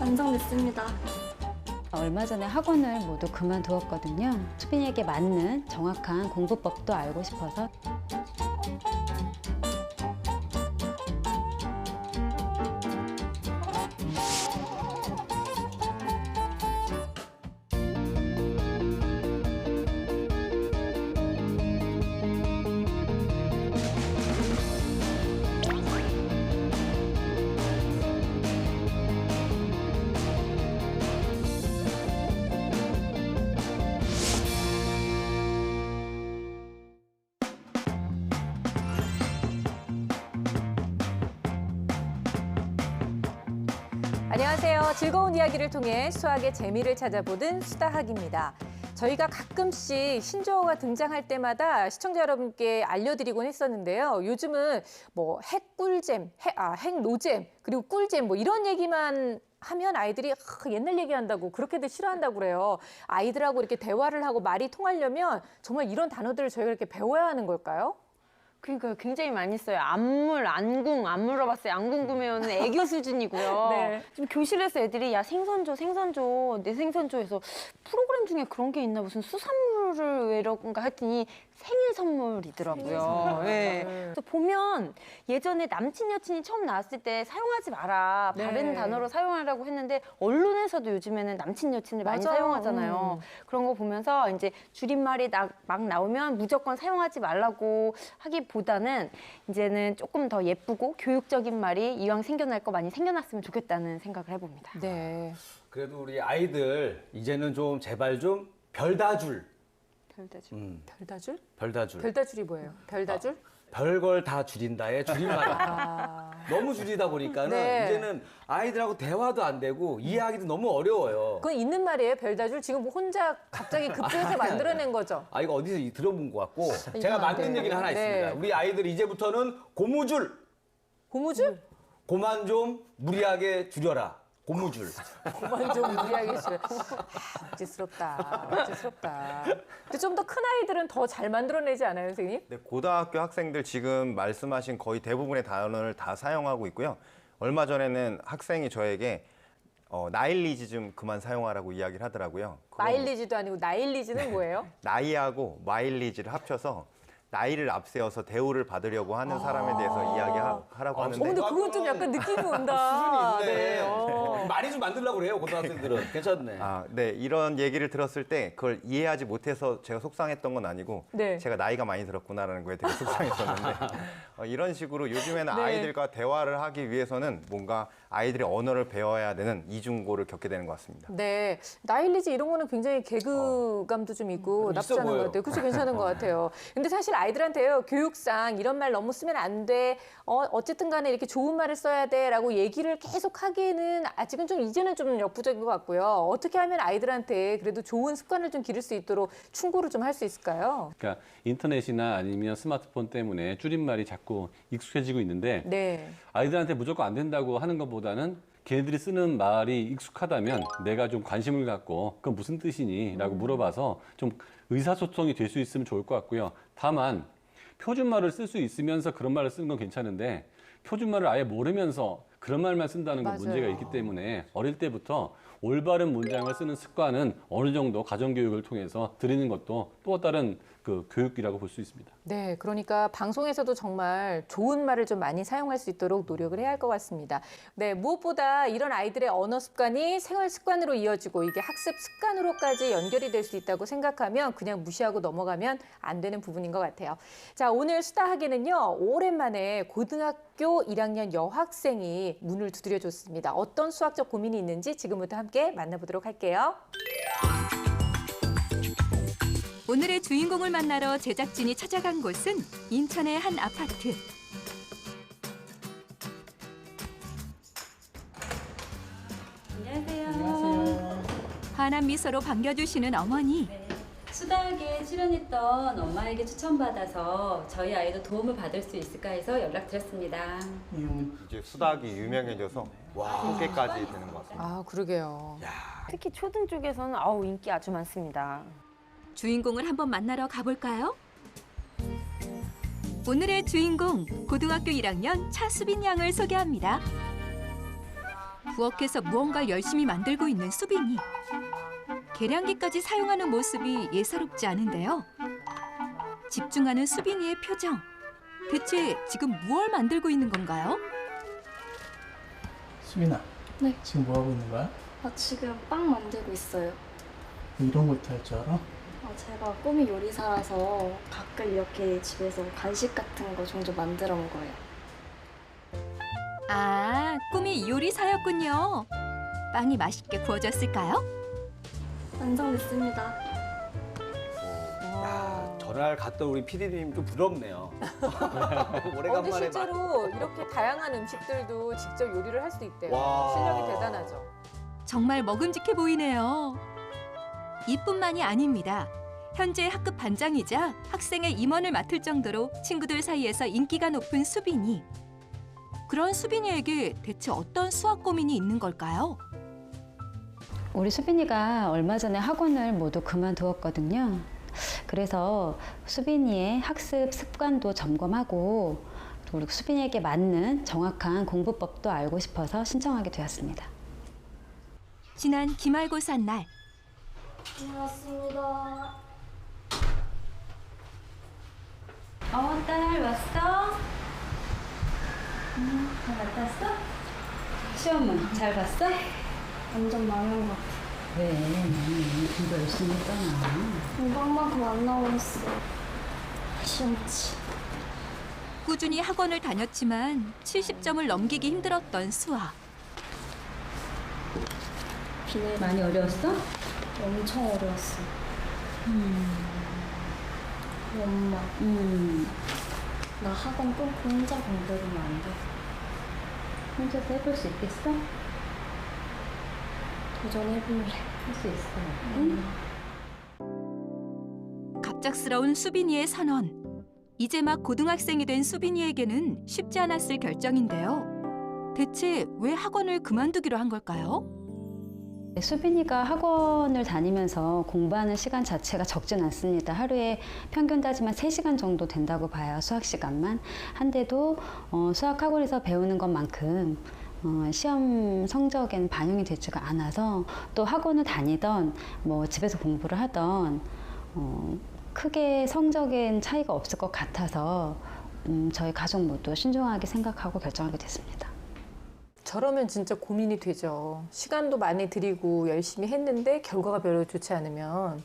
완성됐습니다. 얼마 전에 학원을 모두 그만두었거든요. 수빈이에게 맞는 정확한 공부법도 알고 싶어서. 안녕하세요. 즐거운 이야기를 통해 수학의 재미를 찾아보는 수다학입니다. 저희가 가끔씩 신조어가 등장할 때마다 시청자 여러분께 알려드리곤 했었는데요. 요즘은 뭐 핵꿀잼, 핵노잼, 그리고 꿀잼 뭐 이런 얘기만 하면 아이들이 옛날 얘기한다고 그렇게들 싫어한다고 그래요. 아이들하고 이렇게 대화를 하고 말이 통하려면 정말 이런 단어들을 저희가 이렇게 배워야 하는 걸까요? 그러니까 굉장히 많이 써요. 안물, 안궁, 안 물어봤어요. 안궁 구매는 애교 수준이고요. 네. 지금 교실에서 애들이 야 생선 줘, 생선 줘, 내 생선 줘 해서 프로그램 중에 그런 게 있나 무슨 수산물을 왜 이런가 했더니 생일 선물이더라고요. 네. 그래서 보면 예전에 남친 여친이 처음 나왔을 때 사용하지 마라. 네. 다른 단어로 사용하라고 했는데 언론에서도 요즘에는 남친 여친을 많이 맞아요. 사용하잖아요. 그런 거 보면서 이제 줄임말이 막 나오면 무조건 사용하지 말라고 하기보다는 이제는 조금 더 예쁘고 교육적인 말이 이왕 생겨날 거 많이 생겨났으면 좋겠다는 생각을 해봅니다. 네. 그래도 우리 아이들 이제는 좀 제발 좀 별다줄. 별다줄. 별다줄? 별다줄. 별다줄이 뭐예요? 별다줄? 별걸 다 줄인다의 줄임말. 너무 줄이다 보니까는 네. 이제는 아이들하고 대화도 안 되고 이해하기도 너무 어려워요. 그건 있는 말이에요, 별다줄? 지금 뭐 혼자 갑자기 급조해서 만들어낸 거죠? 아 이거 어디서 들어본 것 같고 제가 안 만든 돼요. 얘기는 하나 네. 있습니다. 우리 아이들 이제부터는 고무줄. 고무줄? 고만 좀 무리하게 줄여라. 고무줄. 그만 좀 무리하게 싫어. 어찌스럽다. 어찌스럽다. 근데 좀 더 큰 아이들은 더 잘 만들어내지 않아요, 선생님? 네, 고등학교 학생들 지금 말씀하신 거의 대부분의 단어를 다 사용하고 있고요. 얼마 전에는 학생이 저에게 나일리지 좀 그만 사용하라고 이야기를 하더라고요. 그건 마일리지도 아니고 나일리지는 뭐예요? 나이하고 마일리지를 합쳐서 나이를 앞세워서 대우를 받으려고 하는 사람에 대해서 이야기하라고 하는데 근데 그건 좀 약간 느낌이 온다. 수준이 있네. 어. 많이 좀 만들려고 그래요, 고등학생들은. 괜찮네. 네, 이런 얘기를 들었을 때 그걸 이해하지 못해서 제가 속상했던 건 아니고 네. 제가 나이가 많이 들었구나라는 거에 되게 속상했었는데 이런 식으로 요즘에는 네. 아이들과 대화를 하기 위해서는 뭔가 아이들이 언어를 배워야 되는 이중고를 겪게 되는 것 같습니다. 네. 나일리지 이런 거는 굉장히 개그감도 좀 있고 나쁘지 있어 않은 것 보여요. 같아요. 그렇죠. 괜찮은 것 같아요. 근데 사실 아이들한테요, 교육상 이런 말 너무 쓰면 안 돼. 어쨌든 간에 이렇게 좋은 말을 써야 돼. 라고 얘기를 계속 하기에는 아직은 좀 이제는 좀 역부족인 것 같고요. 어떻게 하면 아이들한테 그래도 좋은 습관을 좀 기를 수 있도록 충고를 좀 할 수 있을까요? 그러니까 인터넷이나 아니면 스마트폰 때문에 줄임말이 자꾸 익숙해지고 있는데 네. 아이들한테 무조건 안 된다고 하는 것보다는 걔네들이 쓰는 말이 익숙하다면 내가 좀 관심을 갖고 그건 무슨 뜻이니? 라고 물어봐서 좀 의사소통이 될 수 있으면 좋을 것 같고요. 다만 표준말을 쓸 수 있으면서 그런 말을 쓰는 건 괜찮은데 표준말을 아예 모르면서 그런 말만 쓴다는 건 맞아요. 문제가 있기 때문에 어릴 때부터 올바른 문장을 쓰는 습관은 어느 정도 가정교육을 통해서 들이는 것도 또 다른 그 교육이라고 볼 수 있습니다. 네, 그러니까 방송에서도 정말 좋은 말을 좀 많이 사용할 수 있도록 노력을 해야 할 것 같습니다. 네, 무엇보다 이런 아이들의 언어 습관이 생활 습관으로 이어지고 이게 학습 습관으로까지 연결이 될 수 있다고 생각하면 그냥 무시하고 넘어가면 안 되는 부분인 것 같아요. 자, 오늘 수다하기는요, 오랜만에 고등학교 1학년 여학생이 문을 두드려줬습니다. 어떤 수학적 고민이 있는지 지금부터 함께 만나보도록 할게요. 오늘의 주인공을 만나러 제작진이 찾아간 곳은 인천의 한 아파트. 안녕하세요. 환한 미소로 반겨주시는 어머니. 수다하게 출연했던 엄마에게 추천받아서 저희 아이도 도움을 받을 수 있을까 해서 연락드렸습니다. 이제 수학이 유명해져서 소개까지 되는 것 같습니다. 아, 그러게요. 특히 초등 쪽에서는 인기 아주 많습니다. 주인공을 한번 만나러 가볼까요? 오늘의 주인공 고등학교 1학년 차수빈 양을 소개합니다. 부엌에서 무언가 열심히 만들고 있는 수빈이. 계량기까지 사용하는 모습이 예사롭지 않은데요. 집중하는 수빈이의 표정. 대체 지금 무얼 만들고 있는 건가요? 수빈아. 네. 지금 뭐 하고 있는 거야? 지금 빵 만들고 있어요. 이런 것도 할 줄 알아? 제가 꿈이 요리사라서 가끔 이렇게 집에서 간식 같은 거 종종 만들어 먹어요. 아, 꿈이 요리사였군요. 빵이 맛있게 구워졌을까요? 완성됐습니다. 야, 전화를 갔던 우리 PD님 좀 부럽네요. 근데 오래간만에 실제로 이렇게 다양한 음식들도 직접 요리를 할 수 있대요. 와. 실력이 대단하죠. 정말 먹음직해 보이네요. 이뿐만이 아닙니다. 현재 학급 반장이자 학생의 임원을 맡을 정도로 친구들 사이에서 인기가 높은 수빈이. 그런 수빈이에게 대체 어떤 수학 고민이 있는 걸까요? 우리 수빈이가 얼마 전에 학원을 모두 그만두었거든요. 그래서 수빈이의 학습 습관도 점검하고 그리고 수빈이에게 맞는 정확한 공부법도 알고 싶어서 신청하게 되었습니다. 지난 기말고사 날 고맙습니다. 딸 왔어? 잘 갔다 왔어? 시험은 잘 봤어? 완전 망한 것 같아. 왜? 나는 공부 열심히 했잖아. 공방만큼 안 나오겠어. 시험치. 꾸준히 학원을 다녔지만 70점을 넘기기 힘들었던 수학. 비늘 많이 어려웠어? 엄청 어려웠어. 엄마, 나 학원 끊고 혼자 공부하면 안 돼. 혼자서 해볼 수 있겠어? 도전해볼래. 할 수 있어. 갑작스러운 수빈이의 선언. 이제 막 고등학생이 된 수빈이에게는 쉽지 않았을 결정인데요. 대체 왜 학원을 그만두기로 한 걸까요? 수빈이가 학원을 다니면서 공부하는 시간 자체가 적진 않습니다. 하루에 평균 따지면 3시간 정도 된다고 봐요. 수학 시간만. 한데도 수학 학원에서 배우는 것만큼 시험 성적에는 반영이 되지가 않아서 또 학원을 다니던 뭐 집에서 공부를 하던 크게 성적엔 차이가 없을 것 같아서 저희 가족 모두 신중하게 생각하고 결정하게 됐습니다. 저러면 진짜 고민이 되죠. 시간도 많이 들이고 열심히 했는데 결과가 별로 좋지 않으면.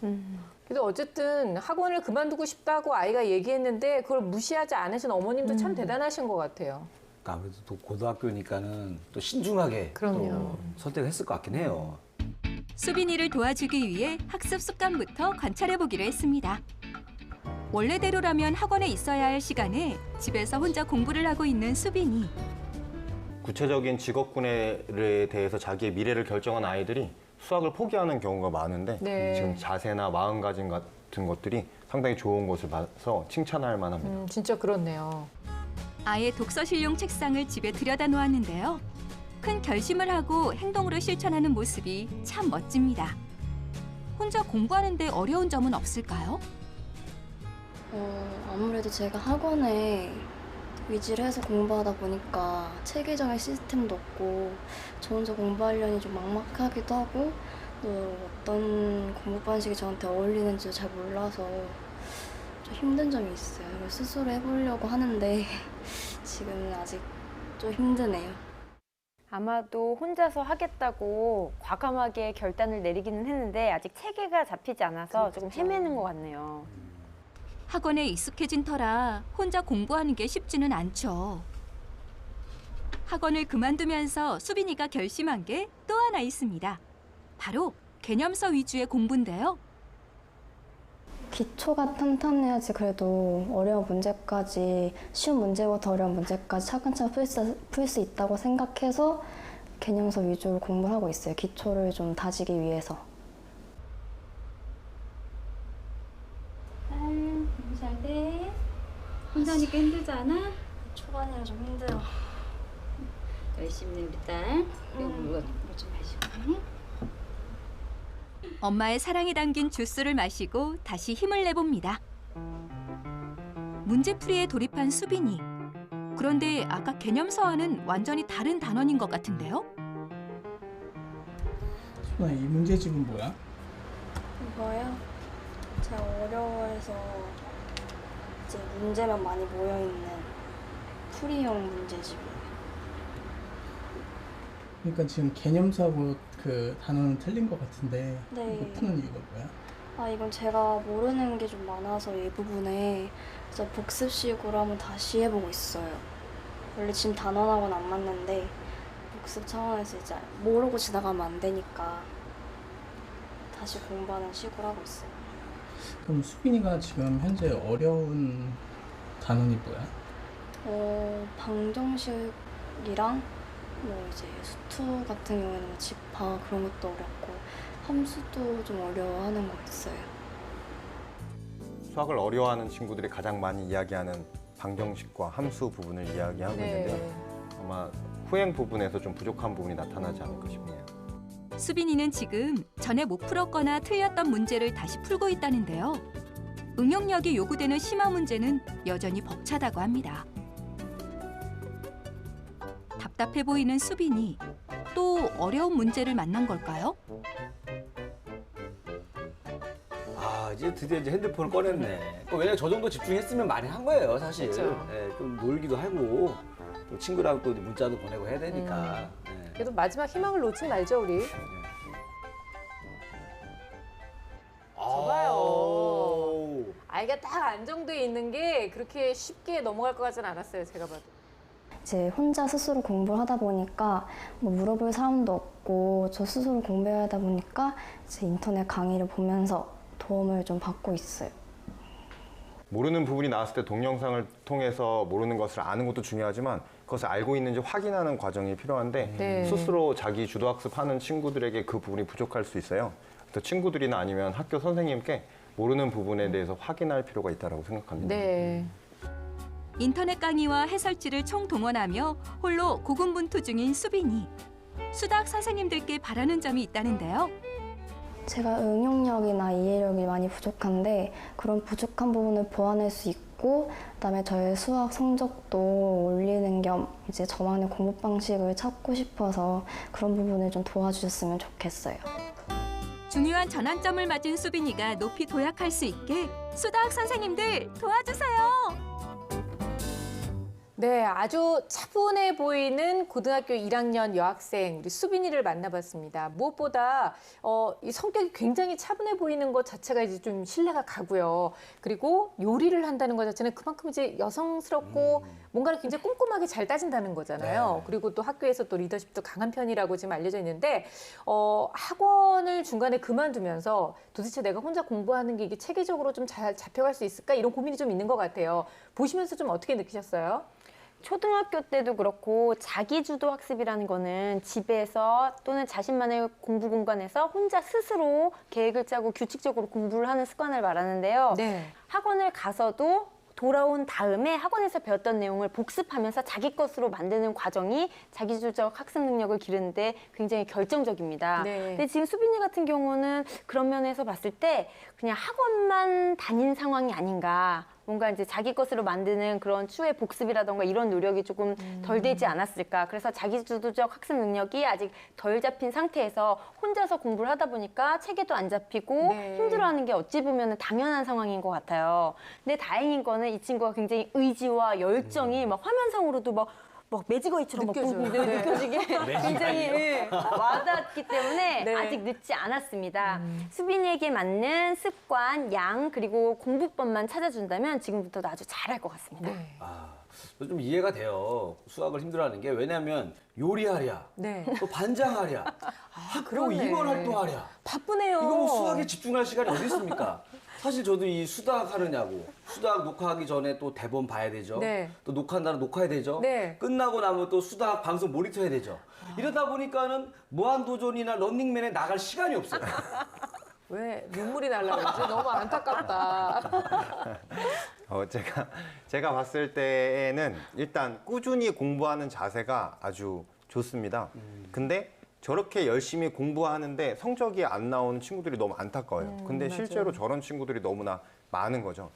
그래도 어쨌든 학원을 그만두고 싶다고 아이가 얘기했는데 그걸 무시하지 않으신 어머님도 참 대단하신 것 같아요. 아무래도 또 고등학교니까는 또 신중하게 그럼요. 또 선택했을 것 같긴 해요. 수빈이를 도와주기 위해 학습 습관부터 관찰해 보기로 했습니다. 원래대로라면 학원에 있어야 할 시간에 집에서 혼자 공부를 하고 있는 수빈이. 구체적인 직업군에 대해서 자기의 미래를 결정한 아이들이 수학을 포기하는 경우가 많은데 네. 지금 자세나 마음가짐 같은 것들이 상당히 좋은 것을 봐서 칭찬할 만합니다. 진짜 그렇네요. 아예 독서실용 책상을 집에 들여다 놓았는데요. 큰 결심을 하고 행동으로 실천하는 모습이 참 멋집니다. 혼자 공부하는데 어려운 점은 없을까요? 아무래도 제가 학원에 위주를 해서 공부하다 보니까 체계적인 시스템도 없고 저 혼자 공부하려니 좀 막막하기도 하고 또 어떤 공부 방식이 저한테 어울리는지 잘 몰라서 좀 힘든 점이 있어요. 스스로 해보려고 하는데 지금은 아직 좀 힘드네요. 아마도 혼자서 하겠다고 과감하게 결단을 내리기는 했는데 아직 체계가 잡히지 않아서 조금 헤매는 것 같네요. 학원에 익숙해진 터라 혼자 공부하는 게 쉽지는 않죠. 학원을 그만두면서 수빈이가 결심한 게 또 하나 있습니다. 바로 개념서 위주의 공부인데요. 기초가 탄탄해야지 그래도 어려운 문제까지 쉬운 문제부터 어려운 문제까지 차근차근 풀 수 있다고 생각해서 개념서 위주로 공부를 하고 있어요. 기초를 좀 다지기 위해서. 공부 잘 돼. 혼자 하니까 힘들지 않아? 초반이라 좀 힘들어. 열심히 우리 딸. 물좀 마시고. 엄마의 사랑이 담긴 주스를 마시고 다시 힘을 내봅니다. 문제풀이에 돌입한 수빈이. 그런데 아까 개념서와는 완전히 다른 단원인 것 같은데요? 수빈아, 이 문제집은 뭐야? 이거요? 제가 어려워해서 이제 문제만 많이 모여있는 풀이형 문제집이에요. 그러니까 지금 개념사고 그 단어는 틀린 것 같은데 네. 이거 푸는 이유가 뭐야? 아, 이건 제가 모르는 게 좀 많아서 이 부분에 그래서 복습식으로 한번 다시 해보고 있어요. 원래 지금 단원하고는 안 맞는데 복습 차원에서 이제 모르고 지나가면 안 되니까 다시 공부하는 식으로 하고 있어요. 그럼 수빈이가 지금 현재 어려운 단원이 뭐야? 방정식이랑 뭐 이제 수투 같은 경우에는 뭐 집화 그런 것도 어렵고 함수도 좀 어려워하는 거 있어요. 수학을 어려워하는 친구들이 가장 많이 이야기하는 방정식과 함수 부분을 이야기하고 있는데요. 아마 후행 부분에서 좀 부족한 부분이 나타나지 않을까 싶네요. 수빈이는 지금 전에 못 풀었거나 틀렸던 문제를 다시 풀고 있다는데요. 응용력이 요구되는 심화 문제는 여전히 벅차다고 합니다. 답답해 보이는 수빈이 또 어려운 문제를 만난 걸까요? 아, 이제 드디어 이제 핸드폰을 꺼냈네. 왜냐면 저 정도 집중했으면 많이 한 거예요, 사실. 그렇죠. 예, 좀 놀기도 하고 또 친구랑 또 문자도 보내고 해야 되니까. 예. 그래도 마지막 희망을 놓지 말죠, 우리. 저봐요. 아이가 딱 안정돼 있는 게 그렇게 쉽게 넘어갈 것 같지는 않았어요, 제가 봐도. 이제 혼자 스스로 공부를 하다 보니까 뭐 물어볼 사람도 없고 저 스스로 공부해야 하다 보니까 이제 인터넷 강의를 보면서 도움을 좀 받고 있어요. 모르는 부분이 나왔을 때 동영상을 통해서 모르는 것을 아는 것도 중요하지만 그것을 알고 있는지 확인하는 과정이 필요한데 네. 스스로 자기 주도학습하는 친구들에게 그 부분이 부족할 수 있어요. 그래서 친구들이나 아니면 학교 선생님께 모르는 부분에 대해서 확인할 필요가 있다고 생각합니다. 네. 인터넷 강의와 해설지를 총동원하며 홀로 고군분투 중인 수빈이. 수학 선생님들께 바라는 점이 있다는데요. 제가 응용력이나 이해력이 많이 부족한데 그런 부족한 부분을 보완할 수 있고 그다음에 저의 수학 성적도 올리는 겸 이제 저만의 공부 방식을 찾고 싶어서 그런 부분을 좀 도와주셨으면 좋겠어요. 중요한 전환점을 맞은 수빈이가 높이 도약할 수 있게 수학 선생님들 도와주세요. 네, 아주 차분해 보이는 고등학교 1학년 여학생 우리 수빈이를 만나봤습니다. 무엇보다 이 성격이 굉장히 차분해 보이는 것 자체가 이제 좀 신뢰가 가고요. 그리고 요리를 한다는 것 자체는 그만큼 이제 여성스럽고 뭔가를 굉장히 꼼꼼하게 잘 따진다는 거잖아요. 네. 그리고 또 학교에서 또 리더십도 강한 편이라고 지금 알려져 있는데 학원을 중간에 그만두면서 도대체 내가 혼자 공부하는 게 이게 체계적으로 좀 잘 잡혀갈 수 있을까 이런 고민이 좀 있는 것 같아요. 보시면서 좀 어떻게 느끼셨어요? 초등학교 때도 그렇고 자기주도 학습이라는 거는 집에서 또는 자신만의 공부 공간에서 혼자 스스로 계획을 짜고 규칙적으로 공부를 하는 습관을 말하는데요. 네. 학원을 가서도 돌아온 다음에 학원에서 배웠던 내용을 복습하면서 자기 것으로 만드는 과정이 자기주도적 학습 능력을 기르는데 굉장히 결정적입니다. 네. 근데 지금 수빈이 같은 경우는 그런 면에서 봤을 때 그냥 학원만 다닌 상황이 아닌가. 뭔가 이제 자기 것으로 만드는 그런 추후의 복습이라던가 이런 노력이 조금 덜 되지 않았을까. 그래서 자기주도적 학습 능력이 아직 덜 잡힌 상태에서 혼자서 공부를 하다 보니까 체계도 안 잡히고 네. 힘들어하는 게 어찌 보면 당연한 상황인 것 같아요. 근데 다행인 거는 이 친구가 굉장히 의지와 열정이 막 화면상으로도 막 매직거리처럼 막 느껴져요. 붕붕 네. 느껴지게 굉장히 와닿았기 때문에 네. 아직 늦지 않았습니다. 수빈이에게 맞는 습관, 양 그리고 공부법만 찾아준다면 지금부터도 아주 잘할 것 같습니다. 네. 아, 좀 이해가 돼요. 수학을 힘들어하는 게. 왜냐하면 요리하랴, 네. 또 반장하랴, 학교 그러네. 임원 활동하랴. 바쁘네요. 이거 뭐 수학에 집중할 시간이 어디 있습니까? 사실 저도 이 수학 하느냐고. 수학 녹화하기 전에 또 대본 봐야 되죠. 네. 또 녹화한 다음 녹화해야 되죠. 네. 끝나고 나면 또 수학 방송 모니터 해야 되죠. 이러다 보니까는 무한도전이나 런닝맨에 나갈 시간이 없어요. 왜 눈물이 날라 그러지? 너무 안타깝다. 제가 봤을 때에는 일단 꾸준히 공부하는 자세가 아주 좋습니다. 근데 저렇게 열심히 공부하는데 성적이 안 나오는 친구들이 너무 안타까워요. 근데 맞아요. 실제로 저런 친구들이 너무나 많은 거죠.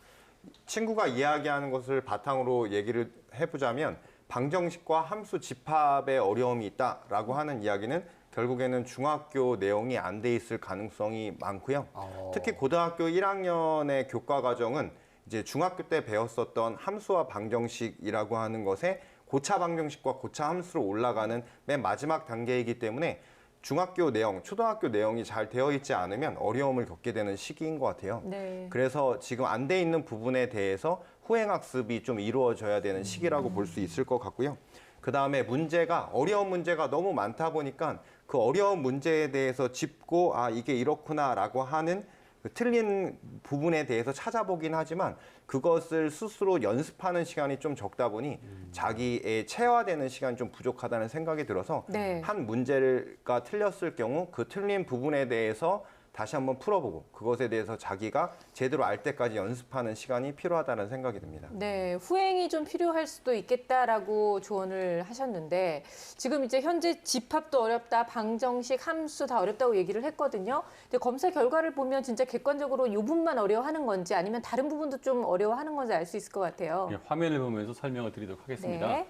친구가 이야기하는 것을 바탕으로 얘기를 해보자면 방정식과 함수 집합에 어려움이 있다라고 하는 이야기는 결국에는 중학교 내용이 안 돼 있을 가능성이 많고요. 특히 고등학교 1학년의 교과 과정은 이제 중학교 때 배웠었던 함수와 방정식이라고 하는 것에 고차 방정식과 고차 함수로 올라가는 맨 마지막 단계이기 때문에 중학교 내용, 초등학교 내용이 잘 되어 있지 않으면 어려움을 겪게 되는 시기인 것 같아요. 네. 그래서 지금 안 돼 있는 부분에 대해서 후행학습이 좀 이루어져야 되는 시기라고 볼 수 있을 것 같고요. 그 다음에 문제가 어려운 문제가 너무 많다 보니까 그 어려운 문제에 대해서 짚고 아 이게 이렇구나라고 하는 그 틀린 부분에 대해서 찾아보긴 하지만 그것을 스스로 연습하는 시간이 좀 적다 보니 자기의 체화되는 시간이 좀 부족하다는 생각이 들어서 네. 한 문제가 틀렸을 경우 그 틀린 부분에 대해서 다시 한번 풀어보고 그것에 대해서 자기가 제대로 알 때까지 연습하는 시간이 필요하다는 생각이 듭니다. 네, 후행이 좀 필요할 수도 있겠다라고 조언을 하셨는데 지금 이제 현재 집합도 어렵다, 방정식, 함수 다 어렵다고 얘기를 했거든요. 근데 검사 결과를 보면 진짜 객관적으로 이 부분만 어려워하는 건지 아니면 다른 부분도 좀 어려워하는 건지 알 수 있을 것 같아요. 예, 화면을 보면서 설명을 드리도록 하겠습니다. 네.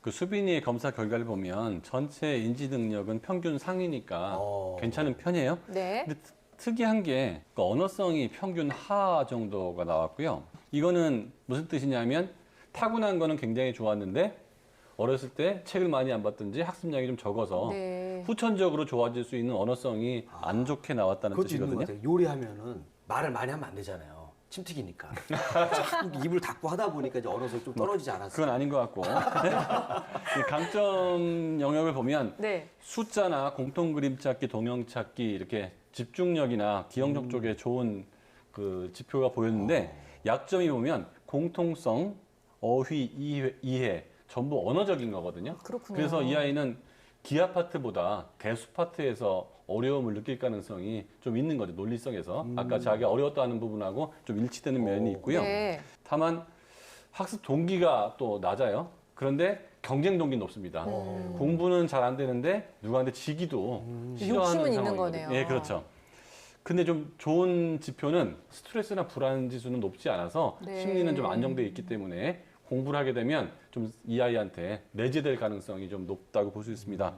그 수빈이의 검사 결과를 보면 전체 인지 능력은 평균 상이니까 괜찮은 편이에요. 네. 근데 특이한 게 그 언어성이 평균 하 정도가 나왔고요. 이거는 무슨 뜻이냐면 타고난 거는 굉장히 좋았는데 어렸을 때 책을 많이 안 봤든지 학습량이 좀 적어서 네. 후천적으로 좋아질 수 있는 언어성이 안 좋게 나왔다는 그것도 있는 것 뜻이거든요. 같아요. 요리하면은 말을 많이 하면 안 되잖아요. 침 튀기니까. 자꾸 입을 닫고 하다 보니까 이제 언어성이 좀 떨어지지 않았어요. 그건 아닌 것 같고 이 강점 영역을 보면 네. 숫자나 공통 그림 찾기, 동영 찾기 이렇게 집중력이나 기억력 쪽에 좋은 그 지표가 보였는데 약점이 보면 공통성, 어휘, 이해 전부 언어적인 거거든요. 그렇군요. 그래서 이 아이는 기하 파트보다 개수 파트에서 어려움을 느낄 가능성이 좀 있는 거죠. 논리성에서. 아까 자기가 어려웠다는 부분하고 좀 일치되는 면이 있고요. 네. 다만 학습 동기가 또 낮아요. 그런데 경쟁 동기는 높습니다. 공부는 잘 안 되는데 누구한테 지기도 싫어하는 욕심은 있는 상황이거든요. 거네요. 예, 그렇죠. 근데 좀 좋은 지표는 스트레스나 불안 지수는 높지 않아서 네. 심리는 좀 안정돼 있기 때문에 공부를 하게 되면 좀 이 아이한테 내재될 가능성이 좀 높다고 볼 수 있습니다.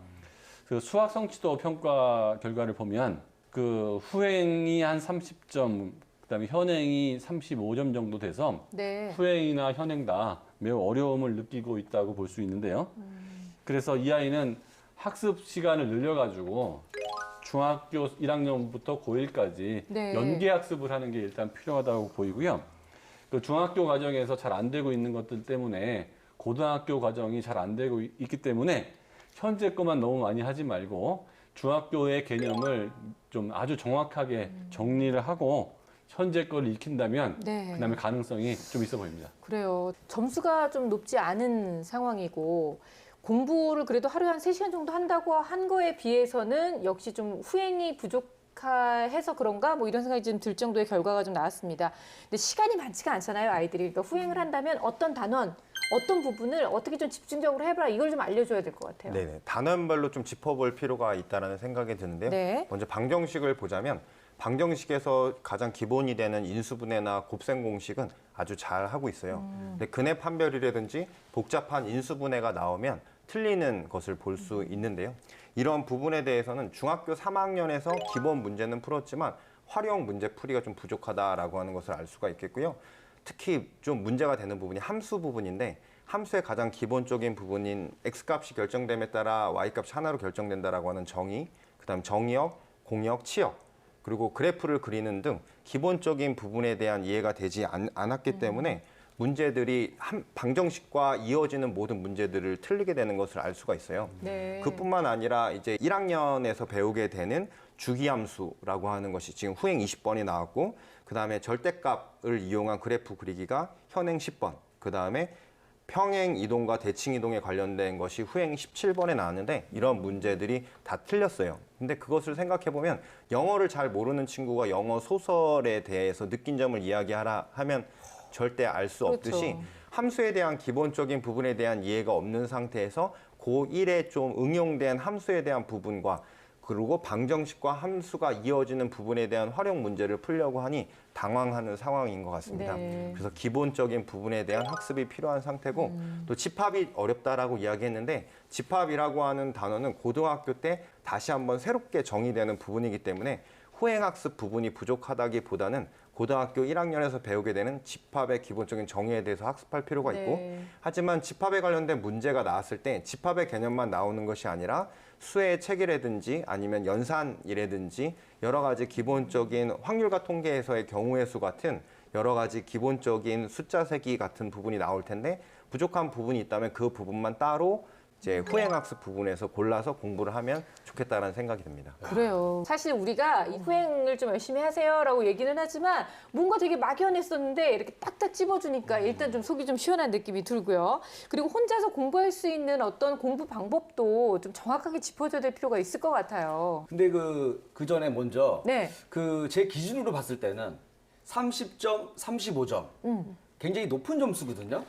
그 수학 성취도 평가 결과를 보면 그 후행이 한 30점, 그다음에 현행이 35점 정도 돼서 네. 후행이나 현행 다 매우 어려움을 느끼고 있다고 볼 수 있는데요. 그래서 이 아이는 학습 시간을 늘려가지고 중학교 1학년부터 고1까지 네. 연계 학습을 하는 게 일단 필요하다고 보이고요. 그 중학교 과정에서 잘 안 되고 있는 것들 때문에 고등학교 과정이 잘 안 되고 있기 때문에 현재 것만 너무 많이 하지 말고 중학교의 개념을 좀 아주 정확하게 정리를 하고 현재 걸 익힌다면 네. 그다음에 가능성이 좀 있어 보입니다. 그래요. 점수가 좀 높지 않은 상황이고 공부를 그래도 하루에 한 3시간 정도 한다고 한 거에 비해서는 역시 좀 후행이 부족해서 그런가 뭐 이런 생각이 좀 들 정도의 결과가 좀 나왔습니다. 근데 시간이 많지가 않잖아요, 아이들이. 그러니까 후행을 한다면 어떤 단원, 어떤 부분을 어떻게 좀 집중적으로 해봐라 이걸 좀 알려줘야 될 것 같아요. 네네. 단원별로 좀 짚어볼 필요가 있다는 생각이 드는데요. 네. 먼저 방정식을 보자면 방정식에서 가장 기본이 되는 인수분해나 곱셈 공식은 아주 잘 하고 있어요. 근데 근해 판별이라든지 복잡한 인수분해가 나오면 틀리는 것을 볼 수 있는데요. 이런 부분에 대해서는 중학교 3학년에서 기본 문제는 풀었지만 활용 문제 풀이가 좀 부족하다라고 하는 것을 알 수가 있겠고요. 특히 좀 문제가 되는 부분이 함수 부분인데 함수의 가장 기본적인 부분인 x값이 결정됨에 따라 y값이 하나로 결정된다라고 하는 정의, 그다음 정의역, 공역, 치역, 그리고 그래프를 그리는 등 기본적인 부분에 대한 이해가 되지 않았기 때문에 문제들이 방정식과 이어지는 모든 문제들을 틀리게 되는 것을 알 수가 있어요. 네. 그뿐만 아니라 이제 1학년에서 배우게 되는 주기함수라고 하는 것이 지금 후행 20번이 나왔고 그다음에 절대값을 이용한 그래프 그리기가 현행 10번, 그다음에 평행 이동과 대칭 이동에 관련된 것이 후행 17번에 나왔는데 이런 문제들이 다 틀렸어요. 근데 그것을 생각해 보면 영어를 잘 모르는 친구가 영어 소설에 대해서 느낀 점을 이야기하라 하면 절대 알 수 없듯이 함수에 대한 기본적인 부분에 대한 이해가 없는 상태에서 고1에 좀 응용된 함수에 대한 부분과 그리고 방정식과 함수가 이어지는 부분에 대한 활용 문제를 풀려고 하니 당황하는 상황인 것 같습니다. 네. 그래서 기본적인 부분에 대한 학습이 필요한 상태고 또 집합이 어렵다라고 이야기했는데 집합이라고 하는 단어는 고등학교 때 다시 한번 새롭게 정의되는 부분이기 때문에 후행학습 부분이 부족하다기보다는 고등학교 1학년에서 배우게 되는 집합의 기본적인 정의에 대해서 학습할 필요가 있고 네. 하지만 집합에 관련된 문제가 나왔을 때 집합의 개념만 나오는 것이 아니라 수의 책이라든지 아니면 연산이라든지 여러 가지 기본적인 확률과 통계에서의 경우의 수 같은 여러 가지 기본적인 숫자 세기 같은 부분이 나올 텐데 부족한 부분이 있다면 그 부분만 따로 이제 후행학습 부분에서 골라서 공부를 하면 좋겠다라는 생각이 듭니다. 그래요. 사실 우리가 이 후행을 좀 열심히 하세요라고 얘기는 하지만 뭔가 되게 막연했었는데 이렇게 딱딱 찝어주니까 일단 좀 속이 좀 시원한 느낌이 들고요. 그리고 혼자서 공부할 수 있는 어떤 공부 방법도 좀 정확하게 짚어줘야 될 필요가 있을 것 같아요. 근데 그 전에 먼저 네. 그 제 기준으로 봤을 때는 30점, 35점. 굉장히 높은 점수거든요.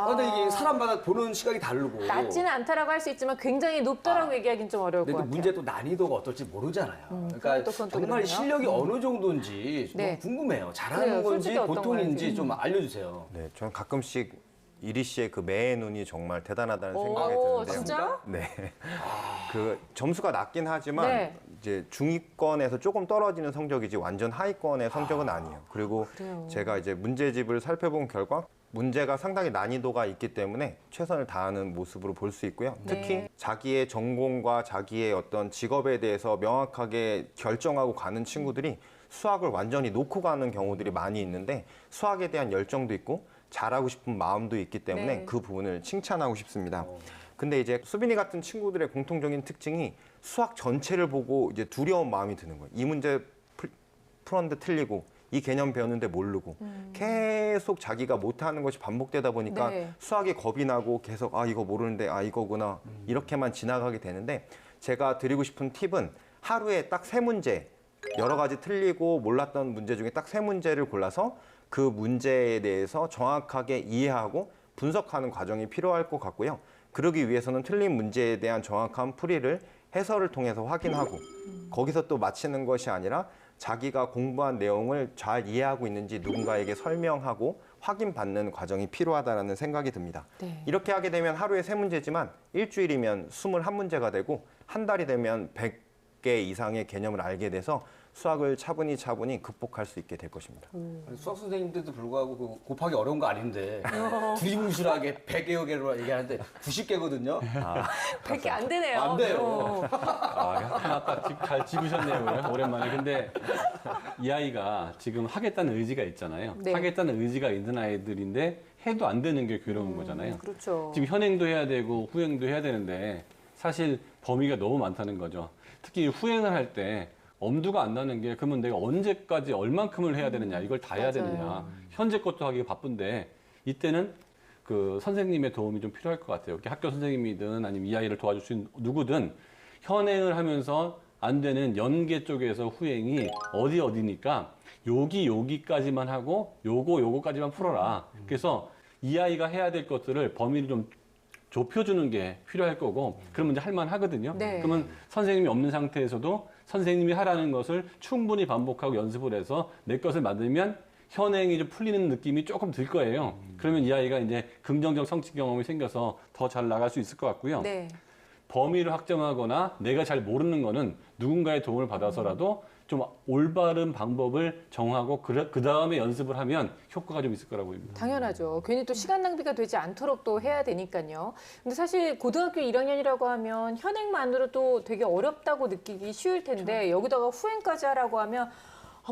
근데 이게 사람마다 보는 시각이 다르고. 낮지는 않다라고 할 수 있지만 굉장히 높다라고 얘기하기는 좀 어려울 것 근데 또 같아요. 문제 또 난이도가 어떨지 모르잖아요. 그러니까 그건 또 정말 그러네요. 실력이 어느 정도인지 좀 네. 궁금해요. 잘하는 그래요. 건지 솔직히 어떤 보통인지 건지. 좀 알려주세요. 네, 저는 가끔씩 이리 씨의 그 매의 눈이 정말 대단하다는 오, 생각이 드는데요. 진짜? 네. 그 점수가 낮긴 하지만 네. 이제 중위권에서 조금 떨어지는 성적이지 완전 하위권의 성적은 아니에요. 그리고 그래요. 제가 이제 문제집을 살펴본 결과 문제가 상당히 난이도가 있기 때문에 최선을 다하는 모습으로 볼 수 있고요. 특히 네. 자기의 전공과 자기의 어떤 직업에 대해서 명확하게 결정하고 가는 친구들이 수학을 완전히 놓고 가는 경우들이 많이 있는데 수학에 대한 열정도 있고 잘하고 싶은 마음도 있기 때문에 네. 그 부분을 칭찬하고 싶습니다. 근데 이제 수빈이 같은 친구들의 공통적인 특징이 수학 전체를 보고 이제 두려운 마음이 드는 거예요. 이 문제 풀었는데 틀리고 이 개념 배웠는데 모르고 계속 자기가 못하는 것이 반복되다 보니까 네. 수학에 겁이 나고 계속 아 이거 모르는데 아 이거구나 이렇게만 지나가게 되는데 제가 드리고 싶은 팁은 하루에 딱 3문제 여러 가지 틀리고 몰랐던 문제 중에 딱 3문제를 골라서 그 문제에 대해서 정확하게 이해하고 분석하는 과정이 필요할 것 같고요. 그러기 위해서는 틀린 문제에 대한 정확한 풀이를 해설을 통해서 확인하고 거기서 또 마치는 것이 아니라 자기가 공부한 내용을 잘 이해하고 있는지 누군가에게 설명하고 확인받는 과정이 필요하다는 생각이 듭니다. 네. 이렇게 하게 되면 하루에 3문제지만 일주일이면 21문제가 되고 한 달이 되면 100개 이상의 개념을 알게 돼서 수학을 차분히 극복할 수 있게 될 것입니다. 수학 선생님들도 불구하고 그 곱하기 어려운 거 아닌데 두리뭉실하게 100여 개로 얘기하는데 90개거든요. 100개 안 되네요. 안 돼요. 아까 잘 짚으셨네요. 오랜만에. 근데 이 아이가 지금 하겠다는 의지가 있잖아요. 네. 하겠다는 의지가 있는 아이들인데 해도 안 되는 게 괴로운 거잖아요. 그렇죠. 지금 현행도 해야 되고 후행도 해야 되는데 사실 범위가 너무 많다는 거죠. 특히 후행을 할 때 엄두가 안 나는 게 그러면 내가 언제까지 얼만큼을 해야 되느냐 이걸 다 해야 맞아요. 되느냐 현재 것도 하기 바쁜데 이때는 그 선생님의 도움이 좀 필요할 것 같아요. 이렇게 학교 선생님이든 아니면 이 아이를 도와줄 수 있는 누구든 현행을 하면서 안 되는 연계 쪽에서 후행이 어디니까 여기까지만 하고 요거까지만 풀어라. 그래서 이 아이가 해야 될 것들을 범위를 좀 좁혀주는 게 필요할 거고 그러면 이제 할만 하거든요. 네. 그러면 선생님이 없는 상태에서도 선생님이 하라는 것을 충분히 반복하고 연습을 해서 내 것을 만들면 현행이 좀 풀리는 느낌이 조금 들 거예요. 그러면 이 아이가 이제 긍정적 성취 경험이 생겨서 더 잘 나갈 수 있을 것 같고요. 네. 범위를 확정하거나 내가 잘 모르는 거는 누군가의 도움을 받아서라도 좀 올바른 방법을 정하고 그 다음에 연습을 하면 효과가 좀 있을 거라고 봅니다. 당연하죠. 괜히 또 시간 낭비가 되지 않도록 또 해야 되니까요. 근데 사실 고등학교 1학년이라고 하면 현행만으로도 되게 어렵다고 느끼기 쉬울 텐데 여기다가 후행까지 하라고 하면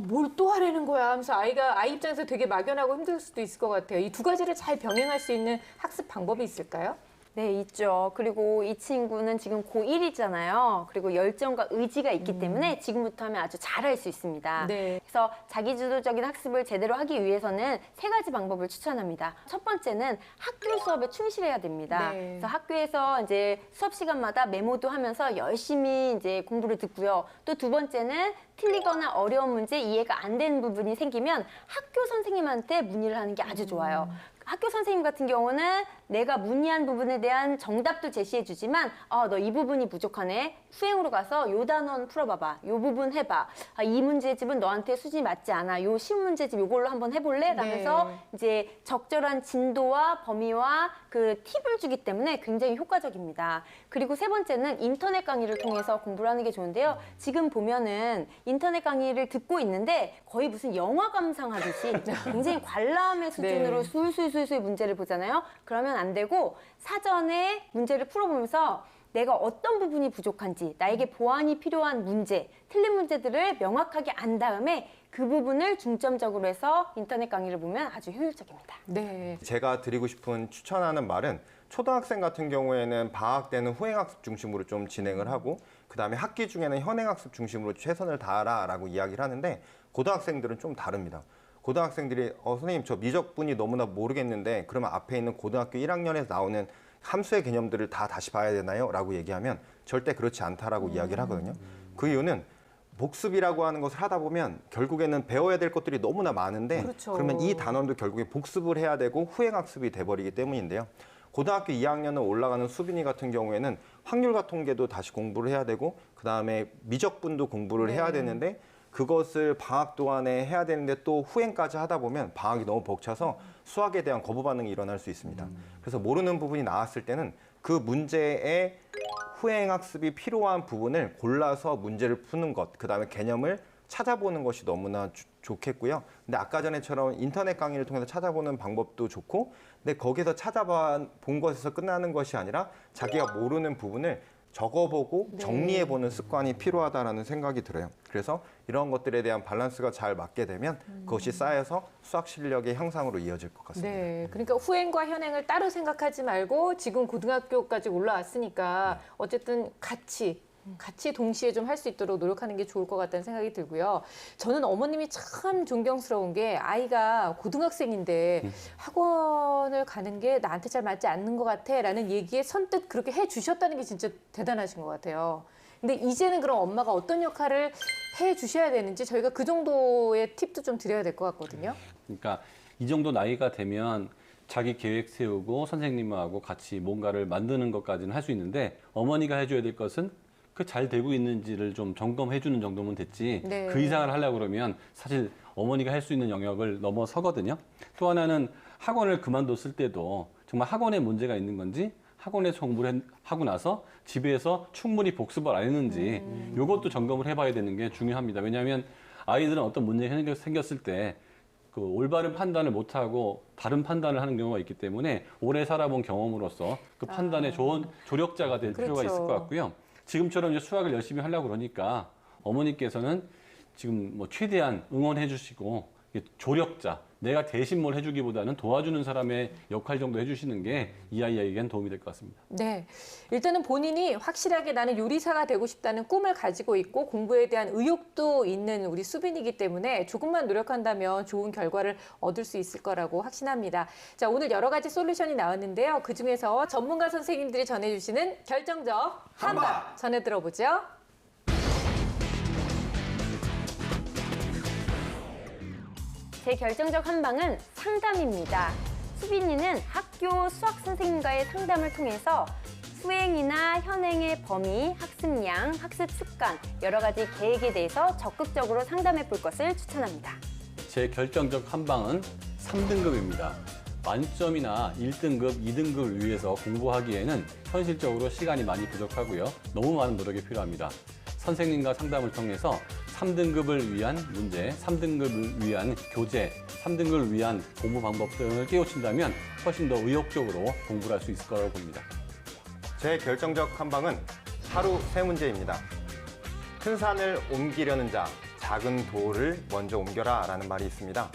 뭘 또 하라는 거야 하면서 아이 입장에서 되게 막연하고 힘들 수도 있을 것 같아요. 이 두 가지를 잘 병행할 수 있는 학습 방법이 있을까요? 네, 있죠. 그리고 이 친구는 지금 고1이잖아요. 그리고 열정과 의지가 있기 때문에 지금부터 하면 아주 잘할 수 있습니다. 네. 그래서 자기주도적인 학습을 제대로 하기 위해서는 3가지 방법을 추천합니다. 첫 번째는 학교 수업에 충실해야 됩니다. 네. 그래서 학교에서 이제 수업 시간마다 메모도 하면서 열심히 이제 공부를 듣고요. 또 두 번째는 틀리거나 어려운 문제 이해가 안 되는 부분이 생기면 학교 선생님한테 문의를 하는 게 아주 좋아요. 학교 선생님 같은 경우는 내가 문의한 부분에 대한 정답도 제시해 주지만 너 이 부분이 부족하네. 수행으로 가서 요 단원 풀어봐봐. 요 부분 해봐. 이 문제집은 너한테 수준이 맞지 않아. 요 쉬운 문제집 요걸로 한번 해볼래? 라면서 이제 적절한 진도와 범위와 그 팁을 주기 때문에 굉장히 효과적입니다. 그리고 세 번째는 인터넷 강의를 통해서 공부를 하는 게 좋은데요. 지금 보면은 인터넷 강의를 듣고 있는데 거의 무슨 영화 감상하듯이 굉장히 관람의 수준으로 술술술술 문제를 보잖아요. 그러면 안 되고 사전에 문제를 풀어보면서 내가 어떤 부분이 부족한지, 나에게 보완이 필요한 문제, 틀린 문제들을 명확하게 안 다음에 그 부분을 중점적으로 해서 인터넷 강의를 보면 아주 효율적입니다. 네. 제가 드리고 싶은 추천하는 말은 초등학생 같은 경우에는 방학 때는 후행학습 중심으로 좀 진행을 하고 그다음에 학기 중에는 현행학습 중심으로 최선을 다하라라고 이야기를 하는데 고등학생들은 좀 다릅니다. 고등학생들이 선생님 저 미적분이 너무나 모르겠는데 그러면 앞에 있는 고등학교 1학년에서 나오는 함수의 개념들을 다 다시 봐야 되나요? 라고 얘기하면 절대 그렇지 않다라고 이야기를 하거든요. 그 이유는 복습이라고 하는 것을 하다 보면 결국에는 배워야 될 것들이 너무나 많은데 그렇죠. 그러면 이 단원도 결국에 복습을 해야 되고 후행학습이 돼버리기 때문인데요. 고등학교 2학년을 올라가는 수빈이 같은 경우에는 확률과 통계도 다시 공부를 해야 되고 그다음에 미적분도 공부를 해야 되는데 그것을 방학 동안에 해야 되는데 또 후행까지 하다 보면 방학이 너무 벅차서 수학에 대한 거부 반응이 일어날 수 있습니다. 그래서 모르는 부분이 나왔을 때는 그 문제의 후행학습이 필요한 부분을 골라서 문제를 푸는 것, 그다음에 개념을 찾아보는 것이 너무나 좋겠고요. 근데 아까 전에처럼 인터넷 강의를 통해서 찾아보는 방법도 좋고 근데 거기서 찾아본 것에서 끝나는 것이 아니라 자기가 모르는 부분을 적어보고 정리해보는 습관이 필요하다는 생각이 들어요. 그래서 이런 것들에 대한 밸런스가 잘 맞게 되면 그것이 쌓여서 수학 실력의 향상으로 이어질 것 같습니다. 네, 그러니까 후행과 현행을 따로 생각하지 말고 지금 고등학교까지 올라왔으니까 어쨌든 같이 동시에 좀 할 수 있도록 노력하는 게 좋을 것 같다는 생각이 들고요. 저는 어머님이 참 존경스러운 게 아이가 고등학생인데 학원을 가는 게 나한테 잘 맞지 않는 것 같아 라는 얘기에 선뜻 그렇게 해 주셨다는 게 진짜 대단하신 것 같아요. 근데 이제는 그럼 엄마가 어떤 역할을 해 주셔야 되는지 저희가 그 정도의 팁도 좀 드려야 될 것 같거든요. 그러니까 이 정도 나이가 되면 자기 계획 세우고 선생님하고 같이 뭔가를 만드는 것까지는 할 수 있는데 어머니가 해줘야 될 것은 그 잘 되고 있는지를 좀 점검해 주는 정도면 됐지 네. 그 이상을 하려고 그러면 사실 어머니가 할 수 있는 영역을 넘어서거든요. 또 하나는 학원을 그만뒀을 때도 정말 학원에 문제가 있는 건지 학원에서 공부를 하고 나서 집에서 충분히 복습을 안 했는지 이것도 점검을 해봐야 되는 게 중요합니다. 왜냐하면 아이들은 어떤 문제가 생겼을 때 그 올바른 판단을 못하고 다른 판단을 하는 경우가 있기 때문에 오래 살아본 경험으로서 그 판단에 좋은 조력자가 될 필요가 있을 것 같고요. 지금처럼 이제 수학을 열심히 하려고 그러니까 어머니께서는 지금 뭐 최대한 응원해 주시고 조력자, 내가 대신 뭘 해주기보다는 도와주는 사람의 역할 정도 해주시는 게 이 아이에겐 도움이 될 것 같습니다. 네, 일단은 본인이 확실하게 나는 요리사가 되고 싶다는 꿈을 가지고 있고 공부에 대한 의욕도 있는 우리 수빈이기 때문에 조금만 노력한다면 좋은 결과를 얻을 수 있을 거라고 확신합니다. 자, 오늘 여러 가지 솔루션이 나왔는데요. 그중에서 전문가 선생님들이 전해주시는 결정적 한방 전해 들어보죠. 제 결정적 한방은 상담입니다. 수빈이는 학교 수학 선생님과의 상담을 통해서 수행이나 현행의 범위, 학습량, 학습 습관, 여러 가지 계획에 대해서 적극적으로 상담해 볼 것을 추천합니다. 제 결정적 한방은 3등급입니다. 만점이나 1등급, 2등급을 위해서 공부하기에는 현실적으로 시간이 많이 부족하고요. 너무 많은 노력이 필요합니다. 선생님과 상담을 통해서 3등급을 위한 문제, 3등급을 위한 교재, 3등급을 위한 공부 방법 등을 깨우친다면 훨씬 더 의욕적으로 공부를 할 수 있을 거라고 봅니다. 제 결정적 한방은 하루 3문제입니다. 큰 산을 옮기려는 자, 작은 돌을 먼저 옮겨라 라는 말이 있습니다.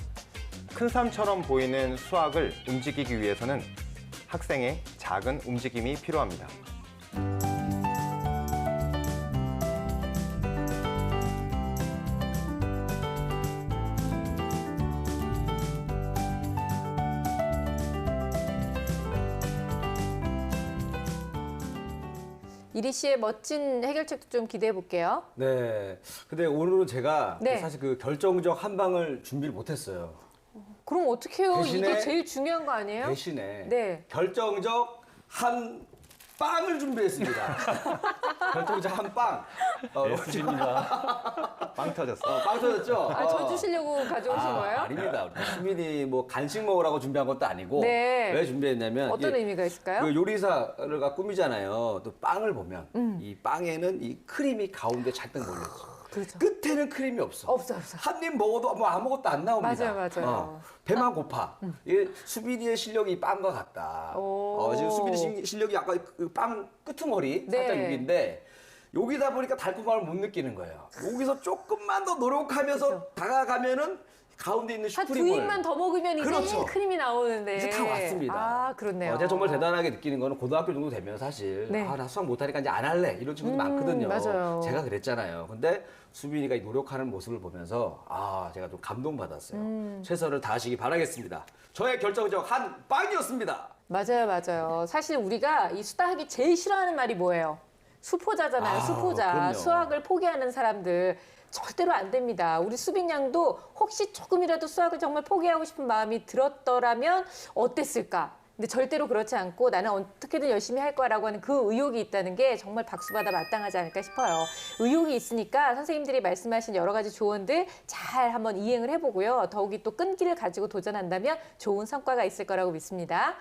큰 산처럼 보이는 수학을 움직이기 위해서는 학생의 작은 움직임이 필요합니다. 이리 씨의 멋진 해결책도 좀 기대해 볼게요. 네. 근데 오늘은 제가 네. 사실 그 결정적 한방을 준비를 못했어요. 그럼 어떻게 해요? 대신에- 이게 제일 중요한 거 아니에요? 대신에 네. 결정적 한 빵을 준비했습니다. 결정적 한 빵. 수빈이가 빵 터졌어. 빵 터졌죠? 아, 저 주시려고 가져오신 거예요? 아닙니다. 우리 수빈이 뭐 간식 먹으라고 준비한 것도 아니고 네. 왜 준비했냐면 어떤 이게 의미가 있을까요? 그 요리사를 꾸미잖아요. 또 빵을 보면 이 빵에는 이 크림이 가운데 잔뜩 몰려있어. 그렇죠. 끝에는 크림이 없어. 없어. 한 입 먹어도 뭐 아무것도 안 나옵니다. 맞아요. 배만 고파. 이게 수빈이의 실력이 빵과 같다. 오. 지금 수빈이 실력이 아까 그 빵 끄트머리 네. 살짝 여기인데 여기다 보니까 달콤함을 못 느끼는 거예요. 여기서 조금만 더 노력하면서 다가가면은 가운데 있는 한 두 슈크림을 입만 더 먹으면 이제 그렇죠. 크림이 나오는데. 이제 다 왔습니다. 아, 그렇네요. 제가 정말 대단하게 느끼는 거는 고등학교 정도 되면 사실 네. 나 수학 못하니까 이제 안 할래 이런 친구도 많거든요. 맞아요. 제가 그랬잖아요. 근데 수빈이가 이 노력하는 모습을 보면서 제가 좀 감동받았어요. 최선을 다하시기 바라겠습니다. 저의 결정적 한 빵이었습니다. 맞아요. 사실 우리가 이 수다하기 제일 싫어하는 말이 뭐예요? 수포자잖아요. 수포자. 그럼요. 수학을 포기하는 사람들. 절대로 안 됩니다. 우리 수빈 양도 혹시 조금이라도 수학을 정말 포기하고 싶은 마음이 들었더라면 어땠을까? 근데 절대로 그렇지 않고 나는 어떻게든 열심히 할 거라고 하는 그 의욕이 있다는 게 정말 박수받아 마땅하지 않을까 싶어요. 의욕이 있으니까 선생님들이 말씀하신 여러 가지 조언들 잘 한번 이행을 해보고요. 더욱이 또 끈기를 가지고 도전한다면 좋은 성과가 있을 거라고 믿습니다.